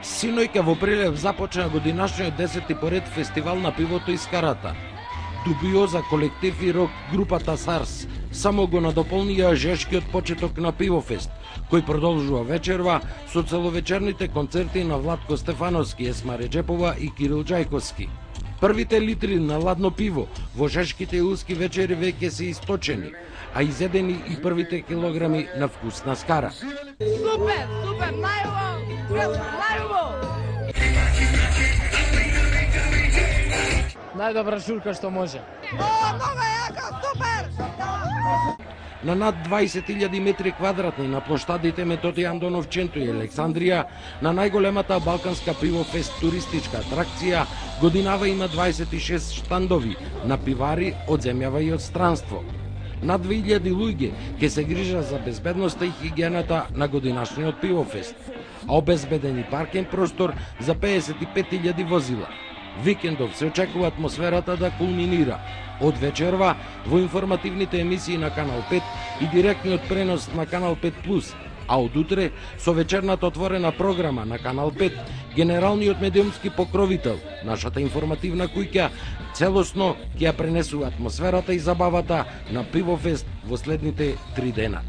Синојка во Прилеп започна годинашниот 10-ти поред фестивал на пивото и скарата. Дубиоза колектив и рок групата SARS само го надополнија жешкиот почеток на Пивофест, кој продолжува вечерва со целовечерните концерти на Владко Стефановски, Есма Реджепова и Кирил Джајковски. Првите литри на ладно пиво во жешките илски вечери веќе се источени, а изедени и првите килограми на вкусна скара. Супер, најубаво! Најдобра журка што може. Много јако, супер! На над 20.000 метри квадратни на плоштадите Методи Андонов Ченто и Александрија, на најголемата балканска пивофест туристичка атракција, годинава има 26 штандови на пивари од земјава и од странство. Над 2000 луѓе ќе се грижат за безбедноста и хигиената на годинашниот пивофест, а обезбедени паркен простор за 55.000 возила. Викендов се очекува атмосферата да кулминира од вечерва во информативните емисии на Канал 5 и директниот пренос на Канал 5+, а од утре со вечерната отворена програма на Канал 5, генералниот медиумски покровител, нашата информативна куќа, целосно ќе ја пренесува атмосферата и забавата на Пивофест во следните 3 дена.